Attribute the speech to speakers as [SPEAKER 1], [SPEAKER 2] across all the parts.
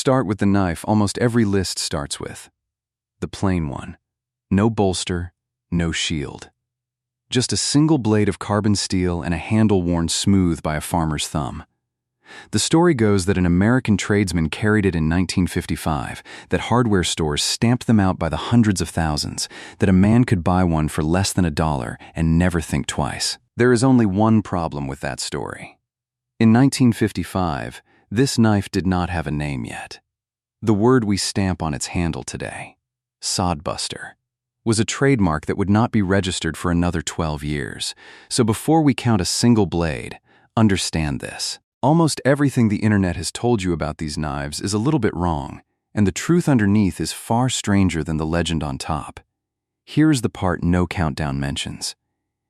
[SPEAKER 1] start with the knife almost every list starts with. The plain one. No bolster, no shield. Just a single blade of carbon steel and a handle worn smooth by a farmer's thumb. The story goes that an American tradesman carried it in 1955, that hardware stores stamped them out by the hundreds of thousands, that a man could buy one for less than $1 and never think twice. There is only one problem with that story. In 1955, this knife did not have a name yet. The word we stamp on its handle today, Sodbuster, was a trademark that would not be registered for another 12 years. So before we count a single blade, understand this. Almost everything the internet has told you about these knives is a little bit wrong, and the truth underneath is far stranger than the legend on top. Here's the part no countdown mentions.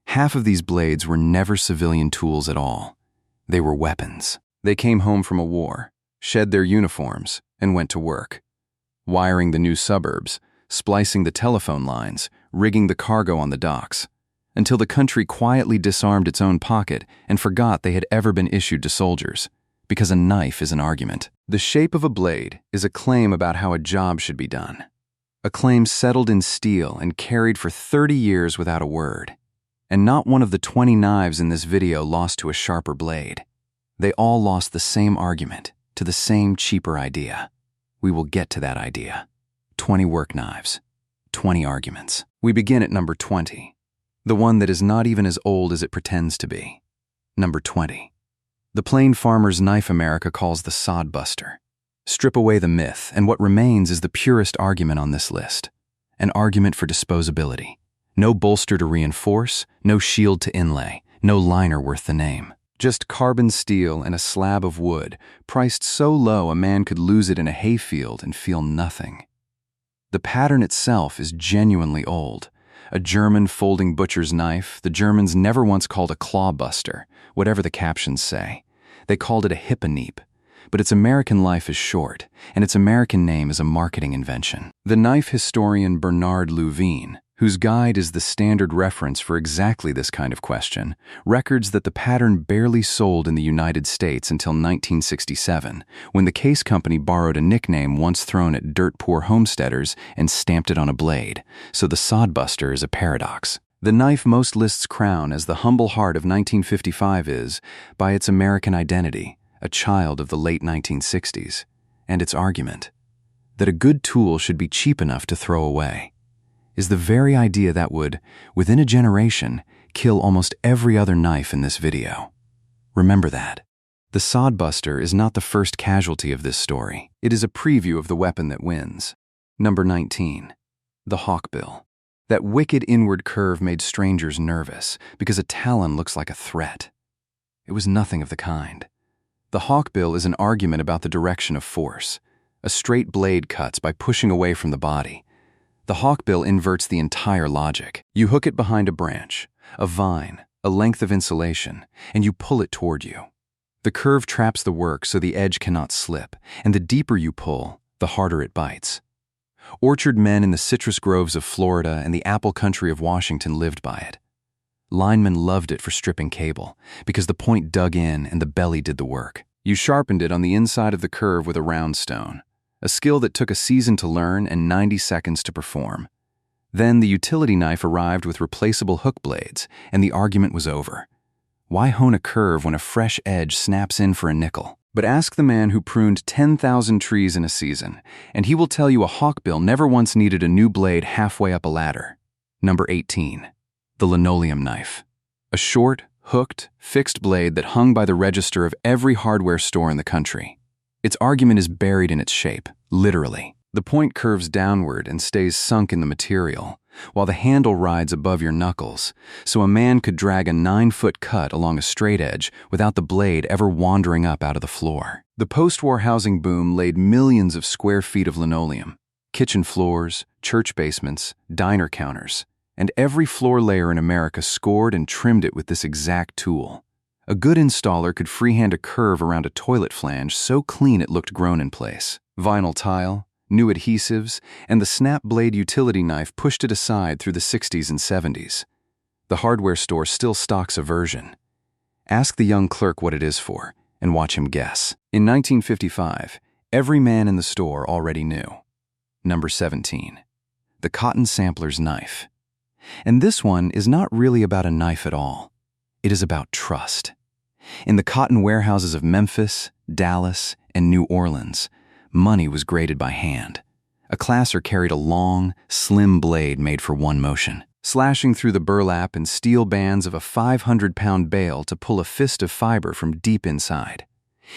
[SPEAKER 1] Half of these blades were never civilian tools at all. They were weapons. They came home from a war, shed their uniforms, and went to work. Wiring the new suburbs, splicing the telephone lines, rigging the cargo on the docks, until the country quietly disarmed its own pocket and forgot they had ever been issued to soldiers, because a knife is an argument. The shape of a blade is a claim about how a job should be done. A claim settled in steel and carried for 30 years without a word. And not one of the 20 knives in this video lost to a sharper blade. They all lost the same argument, to the same cheaper idea. We will get to that idea. 20 work knives, 20 arguments. We begin at number 20. The one that is not even as old as it pretends to be. Number 20. The plain farmer's knife America calls the Sodbuster. Strip away the myth, and what remains is the purest argument on this list. An argument for disposability. No bolster to reinforce, no shield to inlay, no liner worth the name. Just carbon steel and a slab of wood, priced so low a man could lose it in a hayfield and feel nothing. The pattern itself is genuinely old. A German folding butcher's knife, the Germans never once called a clawbuster, whatever the captions say. They called it a hipponeep. But its American life is short, and its American name is a marketing invention. The knife historian Bernard Louvin, whose guide is the standard reference for exactly this kind of question, records that the pattern barely sold in the United States until 1967, when the case company borrowed a nickname once thrown at dirt-poor homesteaders and stamped it on a blade, so the Sodbuster is a paradox. The knife most lists crown as the humble heart of 1955 is, by its American identity, a child of the late 1960s, and its argument, that a good tool should be cheap enough to throw away, is the very idea that would, within a generation, kill almost every other knife in this video. Remember that. The Sodbuster is not the first casualty of this story. It is a preview of the weapon that wins. Number 19. The hawkbill. That wicked inward curve made strangers nervous, because a talon looks like a threat. It was nothing of the kind. The hawkbill is an argument about the direction of force. A straight blade cuts by pushing away from the body. The hawkbill inverts the entire logic. You hook it behind a branch, a vine, a length of insulation, and you pull it toward you. The curve traps the work so the edge cannot slip, and the deeper you pull, the harder it bites. Orchard men in the citrus groves of Florida and the apple country of Washington lived by it. Linemen loved it for stripping cable, because the point dug in and the belly did the work. You sharpened it on the inside of the curve with a round stone, a skill that took a season to learn and 90 seconds to perform. Then the utility knife arrived with replaceable hook blades, and the argument was over. Why hone a curve when a fresh edge snaps in for a nickel? But ask the man who pruned 10,000 trees in a season, and he will tell you a hawkbill never once needed a new blade halfway up a ladder. Number 18. The linoleum knife. A short, hooked, fixed blade that hung by the register of every hardware store in the country. Its argument is buried in its shape, literally. The point curves downward and stays sunk in the material, while the handle rides above your knuckles, so a man could drag a 9-foot cut along a straight edge without the blade ever wandering up out of the floor. The post-war housing boom laid millions of square feet of linoleum, kitchen floors, church basements, diner counters, and every floor layer in America scored and trimmed it with this exact tool. A good installer could freehand a curve around a toilet flange so clean it looked grown in place. Vinyl tile, new adhesives, and the snap blade utility knife pushed it aside through the 60s and 70s. The hardware store still stocks a version. Ask the young clerk what it is for, and watch him guess. In 1955, Every man in the store already knew. Number 17. The cotton sampler's knife. And this one is not really about a knife at all. It is about trust. In the cotton warehouses of Memphis, Dallas, and New Orleans, money was graded by hand. A classer carried a long, slim blade made for one motion, slashing through the burlap and steel bands of a 500-pound bale to pull a fist of fiber from deep inside.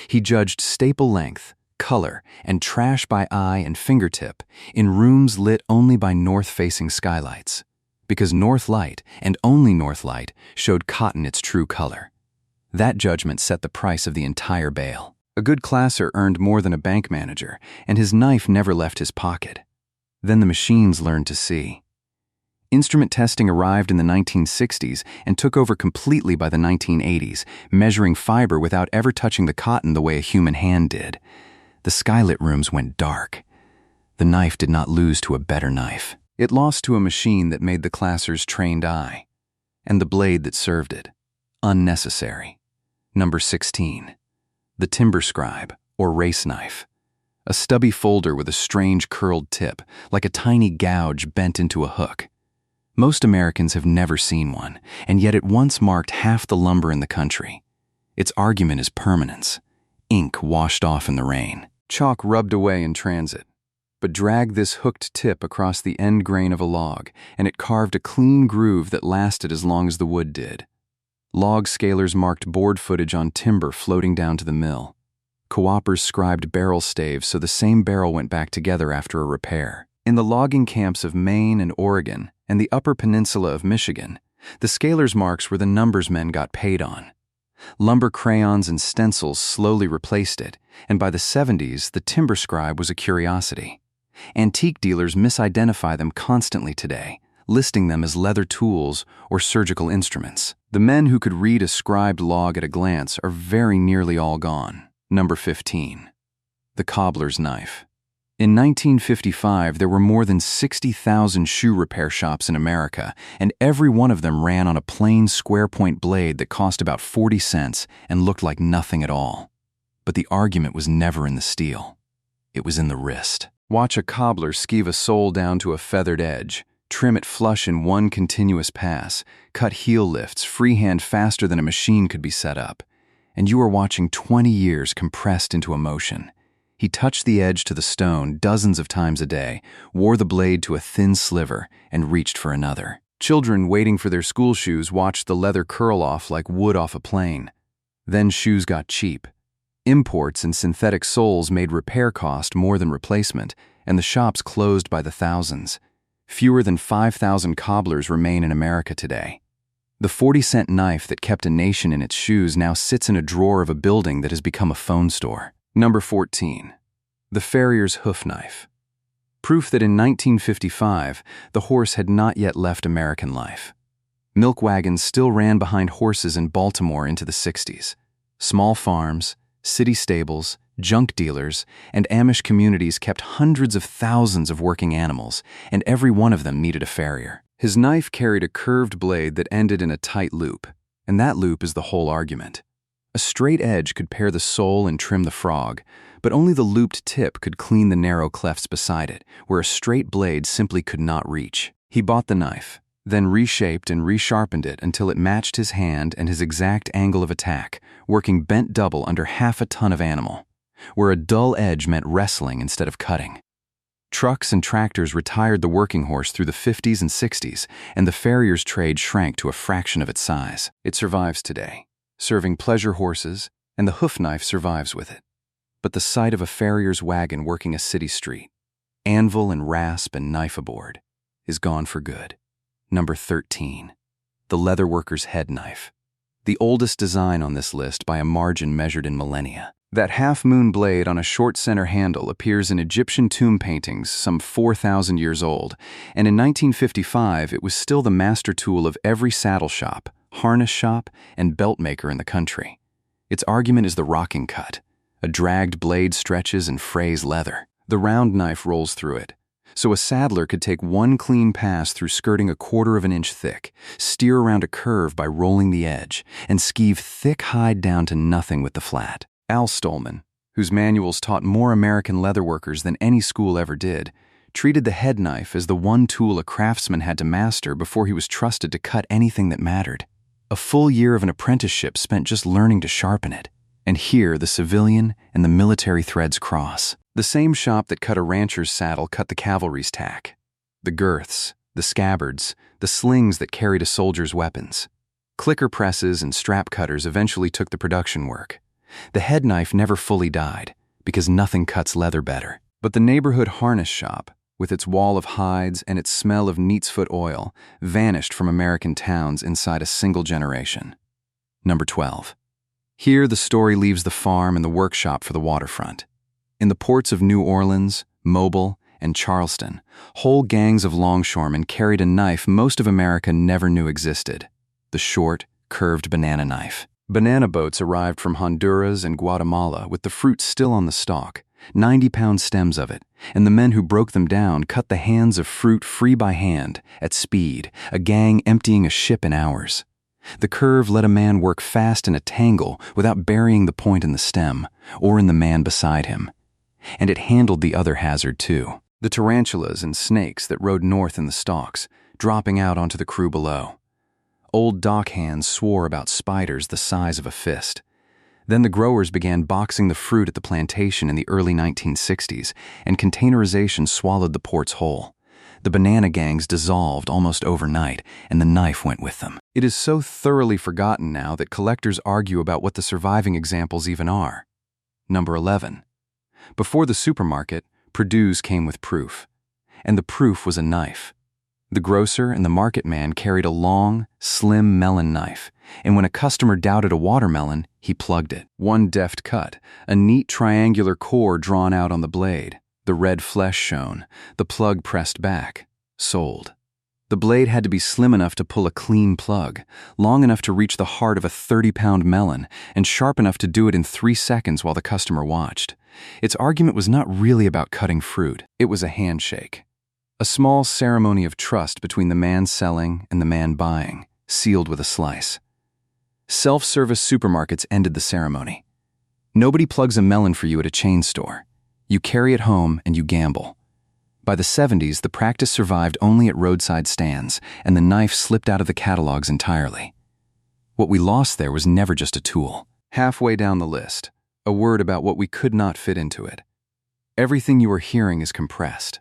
[SPEAKER 1] He judged staple length, color, and trash by eye and fingertip in rooms lit only by north-facing skylights, because north light, and only north light, showed cotton its true color. That judgment set the price of the entire bale. A good classer earned more than a bank manager, and his knife never left his pocket. Then the machines learned to see. Instrument testing arrived in the 1960s and took over completely by the 1980s, measuring fiber without ever touching the cotton the way a human hand did. The skylit rooms went dark. The knife did not lose to a better knife. It lost to a machine that made the classer's trained eye, and the blade that served it. Unnecessary. Number 16. The timber scribe, or race knife. A stubby folder with a strange curled tip, like a tiny gouge bent into a hook. Most Americans have never seen one, and yet it once marked half the lumber in the country. Its argument is permanence. Ink washed off in the rain. Chalk rubbed away in transit. But drag this hooked tip across the end grain of a log, and it carved a clean groove that lasted as long as the wood did. Log scalers marked board footage on timber floating down to the mill. Co-opers scribed barrel staves so the same barrel went back together after a repair. In the logging camps of Maine and Oregon and the Upper Peninsula of Michigan, the scalers' marks were the numbers men got paid on. Lumber crayons and stencils slowly replaced it, and by the 70s, the timber scribe was a curiosity. Antique dealers misidentify them constantly today, listing them as leather tools or surgical instruments. The men who could read a scribed log at a glance are very nearly all gone. Number 15. The cobbler's knife. In 1955, there were more than 60,000 shoe repair shops in America, and every one of them ran on a plain square-point blade that cost about 40 cents and looked like nothing at all. But the argument was never in the steel. It was in the wrist. Watch a cobbler skeeve a sole down to a feathered edge, trim it flush in one continuous pass, cut heel lifts freehand faster than a machine could be set up, and you are watching 20 years compressed into a motion. He touched the edge to the stone dozens of times a day, wore the blade to a thin sliver, and reached for another. Children waiting for their school shoes watched the leather curl off like wood off a plane. Then shoes got cheap. Imports and synthetic soles made repair cost more than replacement, and the shops closed by the thousands. Fewer than 5,000 cobblers remain in America today. The 40-cent knife that kept a nation in its shoes now sits in a drawer of a building that has become a phone store. Number 14. The Farrier's hoof knife. Proof that in 1955, the horse had not yet left American life. Milk wagons still ran behind horses in Baltimore into the 60s. Small farms, city stables, junk dealers, and Amish communities kept hundreds of thousands of working animals, and every one of them needed a farrier. His knife carried a curved blade that ended in a tight loop, and that loop is the whole argument. A straight edge could pare the sole and trim the frog, but only the looped tip could clean the narrow clefts beside it, where a straight blade simply could not reach. He bought the knife, then reshaped and resharpened it until it matched his hand and his exact angle of attack, working bent double under half a ton of animal, where a dull edge meant wrestling instead of cutting. Trucks and tractors retired the working horse through the 50s and 60s, and the farrier's trade shrank to a fraction of its size. It survives today, serving pleasure horses, and the hoof knife survives with it. But the sight of a farrier's wagon working a city street, anvil and rasp and knife aboard, is gone for good. Number 13. The leatherworker's head knife. The oldest design on this list by a margin measured in millennia. That half-moon blade on a short center handle appears in Egyptian tomb paintings some 4,000 years old, and in 1955 it was still the master tool of every saddle shop, harness shop, and belt maker in the country. Its argument is the rocking cut. A dragged blade stretches and frays leather. The round knife rolls through it, so a saddler could take one clean pass through skirting 1/4 of an inch thick, steer around a curve by rolling the edge, and skeeve thick hide down to nothing with the flat. Al Stolman, whose manuals taught more American leatherworkers than any school ever did, treated the head knife as the one tool a craftsman had to master before he was trusted to cut anything that mattered. A full year of an apprenticeship spent just learning to sharpen it. And here the civilian and the military threads cross. The same shop that cut a rancher's saddle cut the cavalry's tack. The girths, the scabbards, the slings that carried a soldier's weapons. Clicker presses and strap cutters eventually took the production work. The head knife never fully died, because nothing cuts leather better. But the neighborhood harness shop, with its wall of hides and its smell of neatsfoot oil, vanished from American towns inside a single generation. Number 12. Here the story leaves the farm and the workshop for the waterfront. In the ports of New Orleans, Mobile, and Charleston, whole gangs of longshoremen carried a knife most of America never knew existed: the short, curved banana knife. Banana boats arrived from Honduras and Guatemala with the fruit still on the stalk, 90-pound stems of it, and the men who broke them down cut the hands of fruit free by hand, at speed, a gang emptying a ship in hours. The curve let a man work fast in a tangle without burying the point in the stem, or in the man beside him. And it handled the other hazard too: the tarantulas and snakes that rode north in the stalks, dropping out onto the crew below. Old dock hands swore about spiders the size of a fist. Then the growers began boxing the fruit at the plantation in the early 1960s, and containerization swallowed the ports whole. The banana gangs dissolved almost overnight, and the knife went with them. It is so thoroughly forgotten now that collectors argue about what the surviving examples even are. Number 11. Before the supermarket, Purdue's came with proof. And the proof was a knife. The grocer and the market man carried a long, slim melon knife, and when a customer doubted a watermelon, he plugged it. One deft cut, a neat triangular core drawn out on the blade, the red flesh shown, the plug pressed back. Sold. The blade had to be slim enough to pull a clean plug, long enough to reach the heart of a 30-pound melon, and sharp enough to do it in 3 seconds while the customer watched. Its argument was not really about cutting fruit. It was a handshake. A small ceremony of trust between the man selling and the man buying, sealed with a slice. Self-service supermarkets ended the ceremony. Nobody plugs a melon for you at a chain store. You carry it home and you gamble. By the 70s, the practice survived only at roadside stands, and the knife slipped out of the catalogs entirely. What we lost there was never just a tool. Halfway down the list, a word about what we could not fit into it. Everything you are hearing is compressed.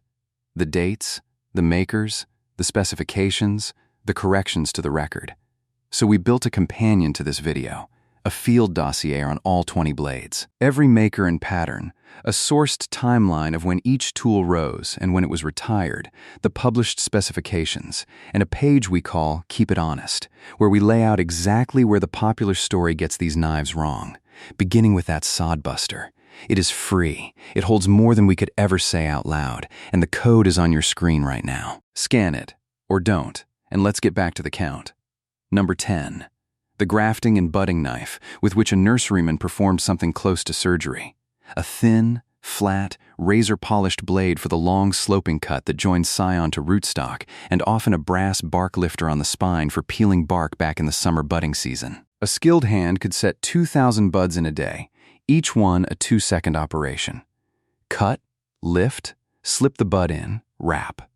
[SPEAKER 1] The dates, the makers, the specifications, the corrections to the record. So we built a companion to this video, a field dossier on all 20 blades. Every maker and pattern, a sourced timeline of when each tool rose and when it was retired, the published specifications, and a page we call Keep It Honest, where we lay out exactly where the popular story gets these knives wrong, beginning with that Sodbuster. It is free. It holds more than we could ever say out loud, and the code is on your screen right now. Scan it, or don't, and let's get back to the count. Number 10. The grafting and budding knife, with which a nurseryman performed something close to surgery. A thin, flat, razor-polished blade for the long sloping cut that joins scion to rootstock, and often a brass bark lifter on the spine for peeling bark back in the summer budding season. A skilled hand could set 2,000 buds in a day, each one a 2-second operation. Cut, lift, slip the bud in, wrap.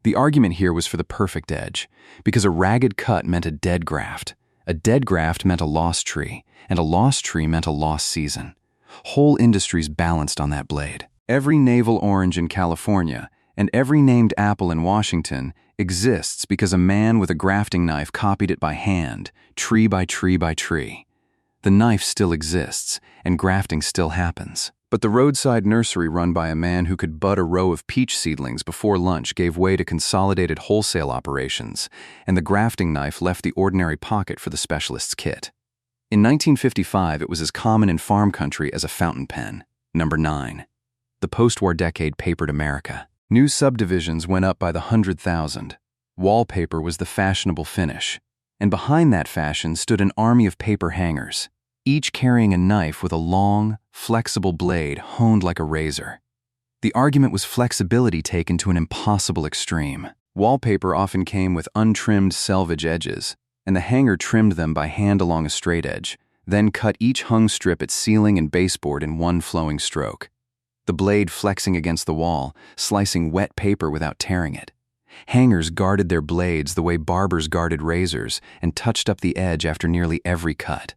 [SPEAKER 1] The argument here was for the perfect edge, because a ragged cut meant a dead graft. A dead graft meant a lost tree, and a lost tree meant a lost season. Whole industries balanced on that blade. Every navel orange in California and every named apple in Washington exists because a man with a grafting knife copied it by hand, tree by tree by tree. The knife still exists, and grafting still happens. But the roadside nursery run by a man who could bud a row of peach seedlings before lunch gave way to consolidated wholesale operations, and the grafting knife left the ordinary pocket for the specialist's kit. In 1955, it was as common in farm country as a fountain pen. Number 9. The post-war decade papered America. New subdivisions went up by the 100,000. Wallpaper was the fashionable finish, and behind that fashion stood an army of paper hangers, each carrying a knife with a long, flexible blade honed like a razor. The argument was flexibility taken to an impossible extreme. Wallpaper often came with untrimmed selvage edges, and the hanger trimmed them by hand along a straight edge, then cut each hung strip at ceiling and baseboard in one flowing stroke, the blade flexing against the wall, slicing wet paper without tearing it. Hangers guarded their blades the way barbers guarded razors and touched up the edge after nearly every cut.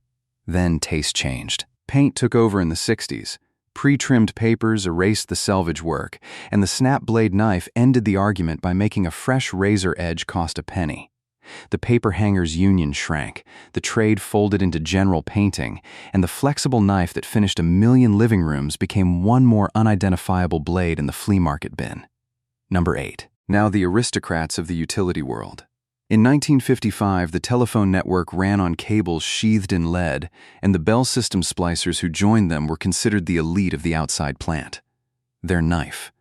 [SPEAKER 1] Then taste changed. Paint took over in the 60s. Pre-trimmed papers erased the selvage work, and the snap blade knife ended the argument by making a fresh razor edge cost a penny. The paper hanger's union shrank, the trade folded into general painting, and the flexible knife that finished 1 million living rooms became one more unidentifiable blade in the flea market bin. Number 8. Now the aristocrats of the utility world. In 1955, the telephone network ran on cables sheathed in lead, and the Bell system splicers who joined them were considered the elite of the outside plant. Their knife,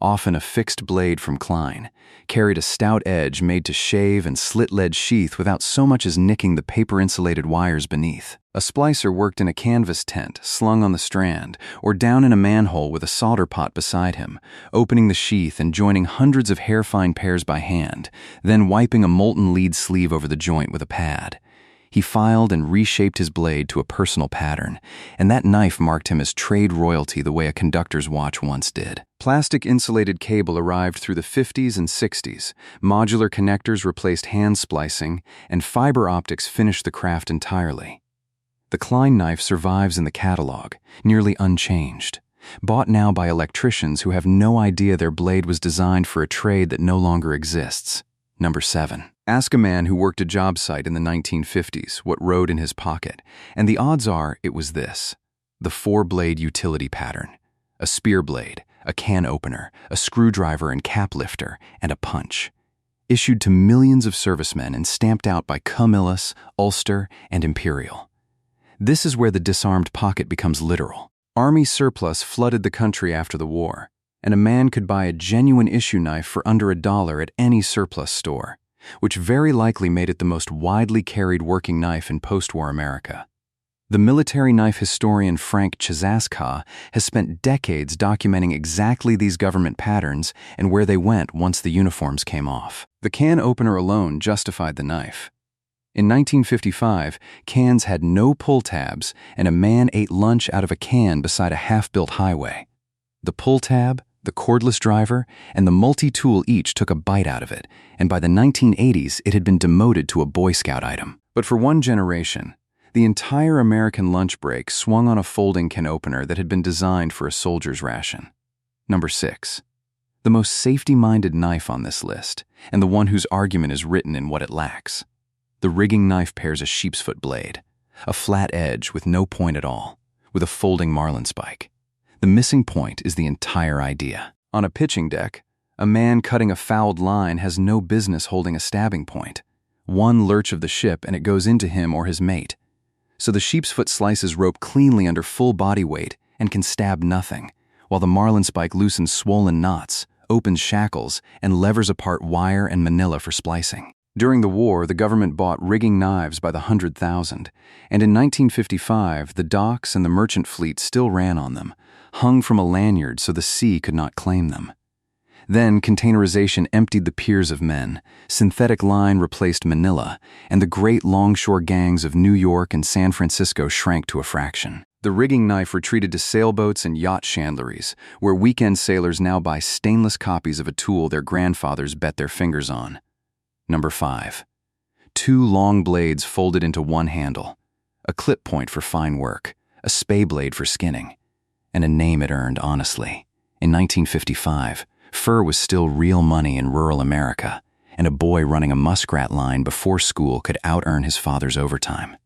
[SPEAKER 1] often a fixed blade from Klein, carried a stout edge made to shave and slit lead sheath without so much as nicking the paper-insulated wires beneath. A splicer worked in a canvas tent slung on the strand, or down in a manhole with a solder pot beside him, opening the sheath and joining hundreds of hair-fine pairs by hand, then wiping a molten lead sleeve over the joint with a pad. He filed and reshaped his blade to a personal pattern, and that knife marked him as trade royalty the way a conductor's watch once did. Plastic insulated cable arrived through the 50s and 60s, modular connectors replaced hand splicing, and fiber optics finished the craft entirely. The Klein knife survives in the catalog, nearly unchanged, bought now by electricians who have no idea their blade was designed for a trade that no longer exists. Number 7. Ask a man who worked a job site in the 1950s what rode in his pocket, and the odds are it was this: the 4-blade utility pattern. A spear blade, a can opener, a screwdriver and cap lifter, and a punch. Issued to millions of servicemen and stamped out by Camillus, Ulster, and Imperial. This is where the disarmed pocket becomes literal. Army surplus flooded the country after the war, and a man could buy a genuine issue knife for under $1 at any surplus store, which very likely made it the most widely carried working knife in post-war America. The military knife historian Frank Chazaska has spent decades documenting exactly these government patterns and where they went once the uniforms came off. The can opener alone justified the knife. In 1955, cans had no pull tabs, and a man ate lunch out of a can beside a half-built highway. The pull tab, the cordless driver, and the multi-tool each took a bite out of it, and by the 1980s it had been demoted to a Boy Scout item. But for one generation, the entire American lunch break swung on a folding can opener that had been designed for a soldier's ration. Number 6. The most safety-minded knife on this list, and the one whose argument is written in what it lacks. The rigging knife pairs a sheepsfoot blade, a flat edge with no point at all, with a folding marlin spike. The missing point is the entire idea. On a pitching deck, a man cutting a fouled line has no business holding a stabbing point. One lurch of the ship and it goes into him or his mate. So the sheepsfoot slices rope cleanly under full body weight and can stab nothing, while the marlin spike loosens swollen knots, opens shackles, and levers apart wire and manila for splicing. During the war, the government bought rigging knives by the 100,000, and in 1955, the docks and the merchant fleet still ran on them, hung from a lanyard so the sea could not claim them. Then containerization emptied the piers of men, synthetic line replaced Manila, and the great longshore gangs of New York and San Francisco shrank to a fraction. The rigging knife retreated to sailboats and yacht chandleries, where weekend sailors now buy stainless copies of a tool their grandfathers bet their fingers on. Number 5. 2 long blades folded into one handle, a clip point for fine work, a spay blade for skinning, and a name it earned honestly. In 1955, fur was still real money in rural America, and a boy running a muskrat line before school could out-earn his father's overtime.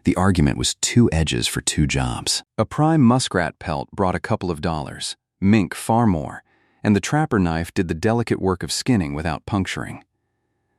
[SPEAKER 1] The argument was 2 edges for 2 jobs. A prime muskrat pelt brought a couple of dollars, mink far more, and the trapper knife did the delicate work of skinning without puncturing.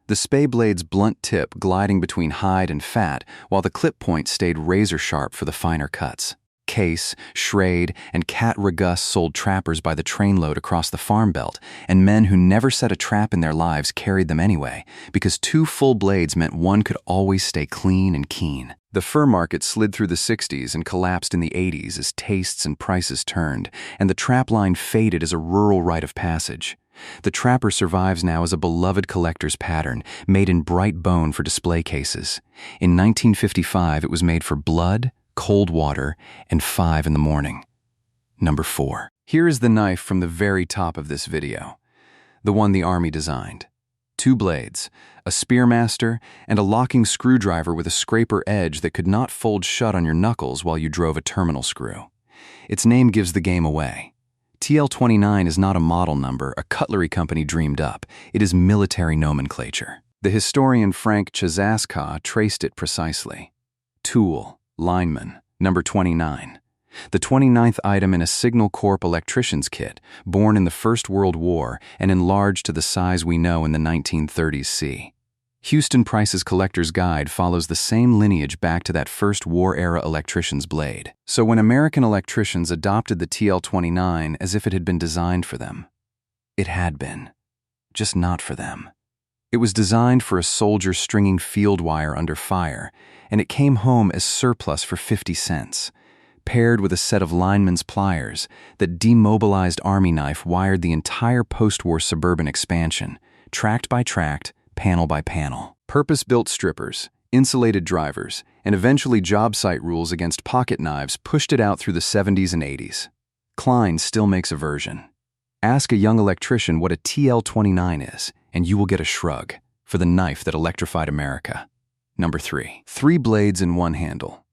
[SPEAKER 1] The spay blade's blunt tip gliding between hide and fat, while the clip point stayed razor-sharp for the finer cuts. Case, Schrade, and Cat Ragus sold trappers by the trainload across the farm belt, and men who never set a trap in their lives carried them anyway, because 2 full blades meant one could always stay clean and keen. The fur market slid through the 60s and collapsed in the 80s as tastes and prices turned, and the trap line faded as a rural rite of passage. The Trapper survives now as a beloved collector's pattern, made in bright bone for display cases. In 1955, it was made for blood, cold water, and 5 in the morning. Number 4. Here is the knife from the very top of this video. The one the Army designed. 2 blades, a Spearmaster, and a locking screwdriver with a scraper edge that could not fold shut on your knuckles while you drove a terminal screw. Its name gives the game away. TL-29 is not a model number a cutlery company dreamed up. It is military nomenclature. The historian Frank Chazaska traced it precisely. Tool, Lineman, number 29. The 29th item in a Signal Corps electrician's kit, born in the First World War and enlarged to the size we know in the 1930s C. Houston Price's Collector's Guide follows the same lineage back to that first war-era electrician's blade. So when American electricians adopted the TL-29 as if it had been designed for them, it had been, just not for them. It was designed for a soldier stringing field wire under fire, and it came home as surplus for 50 cents. Paired with a set of lineman's pliers, that demobilized Army knife wired the entire post-war suburban expansion, tract by tract, panel by panel. Purpose-built strippers, insulated drivers, and eventually job site rules against pocket knives pushed it out through the 70s and 80s. Klein still makes a version. Ask a young electrician what a TL-29 is, and you will get a shrug for the knife that electrified America. Number 3. 3 blades in 1 handle.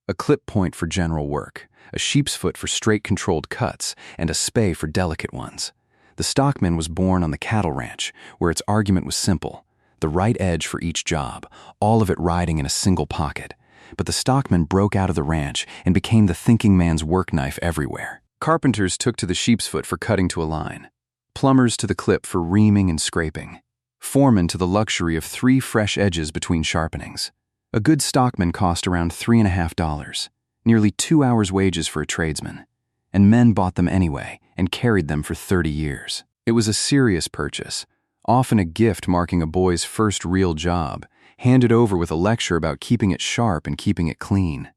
[SPEAKER 1] A clip point for general work, a sheep's foot for straight controlled cuts, and a spay for delicate ones. The Stockman was born on the cattle ranch, where its argument was simple: the right edge for each job, all of it riding in a single pocket. But the Stockman broke out of the ranch and became the thinking man's work knife everywhere. Carpenters took to the sheep's foot for cutting to a line, plumbers to the clip for reaming and scraping, foremen to the luxury of 3 fresh edges between sharpenings. A good Stockman cost around $3.50, nearly 2 hours' wages for a tradesman, and men bought them anyway and carried them for 30 years. It was a serious purchase, often a gift marking a boy's first real job, handed over with a lecture about keeping it sharp and keeping it clean.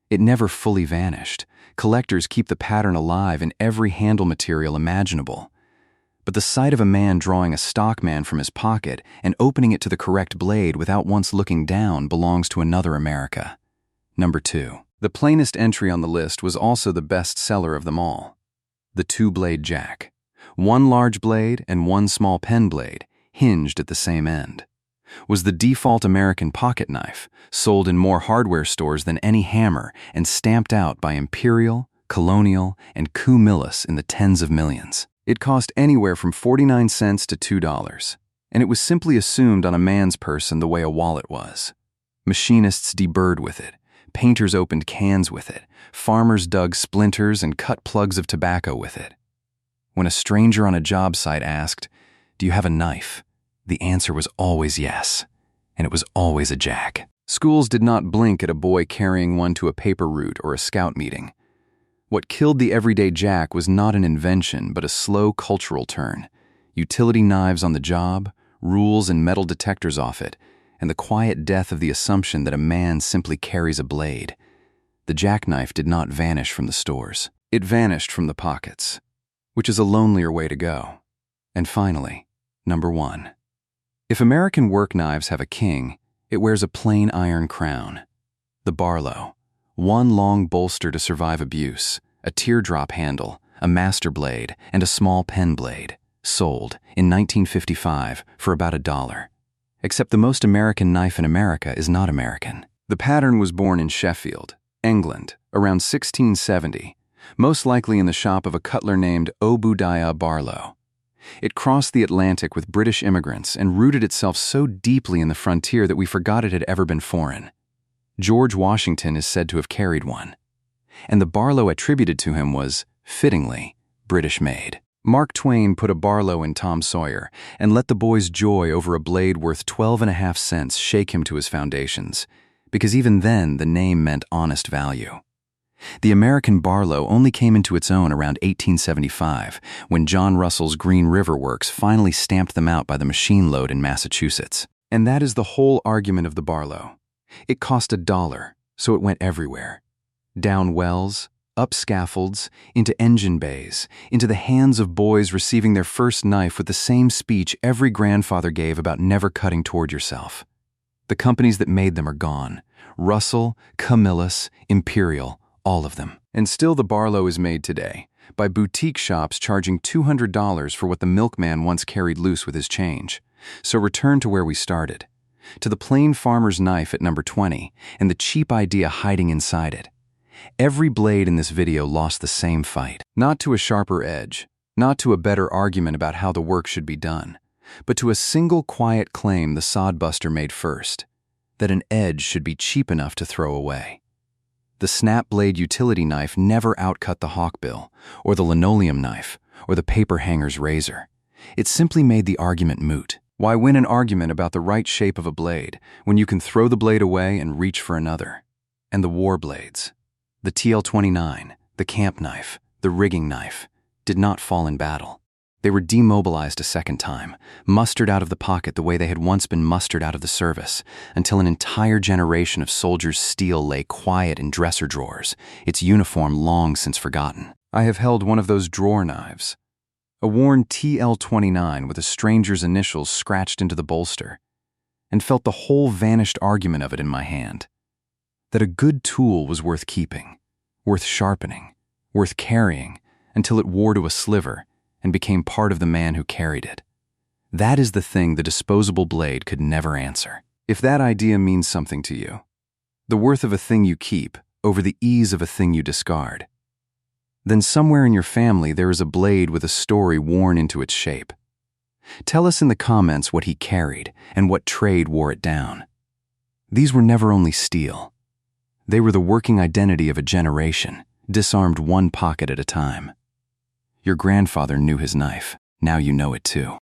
[SPEAKER 1] It never fully vanished. Collectors keep the pattern alive in every handle material imaginable. But the sight of a man drawing a Stockman from his pocket and opening it to the correct blade without once looking down belongs to another America. Number 2. The plainest entry on the list was also the best seller of them all. The 2-blade jack. 1 large blade and 1 small pen blade, hinged at the same end. Was the default American pocket knife, sold in more hardware stores than any hammer and stamped out by Imperial, Colonial, and Coup Millis in the tens of millions. It cost anywhere from 49 cents to $2, and it was simply assumed on a man's person the way a wallet was. Machinists deburred with it, painters opened cans with it, farmers dug splinters and cut plugs of tobacco with it. When a stranger on a job site asked, "Do you have a knife?" the answer was always yes, and it was always a jack. Schools did not blink at a boy carrying one to a paper route or a scout meeting. What killed the everyday jack was not an invention, but a slow cultural turn. Utility knives on the job, rules and metal detectors off it, and the quiet death of the assumption that a man simply carries a blade. The jackknife did not vanish from the stores. It vanished from the pockets, which is a lonelier way to go. And finally, number 1. If American work knives have a king, it wears a plain iron crown. The Barlow. 1 long bolster to survive abuse, a teardrop handle, a master blade, and a small pen blade, sold in 1955 for about $1. Except the most American knife in America is not American. The pattern was born in Sheffield, England, around 1670, most likely in the shop of a cutler named Obadiah Barlow. It crossed the Atlantic with British immigrants and rooted itself so deeply in the frontier that we forgot it had ever been foreign. George Washington is said to have carried one, and the Barlow attributed to him was, fittingly, British-made. Mark Twain put a Barlow in Tom Sawyer and let the boy's joy over a blade worth 12.5 cents shake him to his foundations, because even then the name meant honest value. The American Barlow only came into its own around 1875, when John Russell's Green River Works finally stamped them out by the machine load in Massachusetts. And that is the whole argument of the Barlow. It cost $1, so it went everywhere. Down wells, up scaffolds, into engine bays, into the hands of boys receiving their first knife with the same speech every grandfather gave about never cutting toward yourself. The companies that made them are gone. Russell, Camillus, Imperial, all of them. And still the Barlow is made today, by boutique shops charging $200 for what the milkman once carried loose with his change. So return to where we started, to the plain farmer's knife at number 20 and the cheap idea hiding inside it. Every blade in this video lost the same fight, not to a sharper edge, not to a better argument about how the work should be done, but to a single quiet claim the Sodbuster made first, that an edge should be cheap enough to throw away. The snap blade utility knife never outcut the hawkbill, or the linoleum knife, or the paper hanger's razor. It simply made the argument moot. Why win an argument about the right shape of a blade when you can throw the blade away and reach for another? And the war blades, the TL-29, the camp knife, the rigging knife, did not fall in battle. They were demobilized a second time, mustered out of the pocket the way they had once been mustered out of the service, until an entire generation of soldiers' steel lay quiet in dresser drawers, its uniform long since forgotten. I have held one of those drawer knives, a worn TL-29 with a stranger's initials scratched into the bolster, and felt the whole vanished argument of it in my hand. That a good tool was worth keeping, worth sharpening, worth carrying, until it wore to a sliver and became part of the man who carried it. That is the thing the disposable blade could never answer. If that idea means something to you, the worth of a thing you keep over the ease of a thing you discard, then somewhere in your family there is a blade with a story worn into its shape. Tell us in the comments what he carried and what trade wore it down. These were never only steel. They were the working identity of a generation, disarmed one pocket at a time. Your grandfather knew his knife. Now you know it too.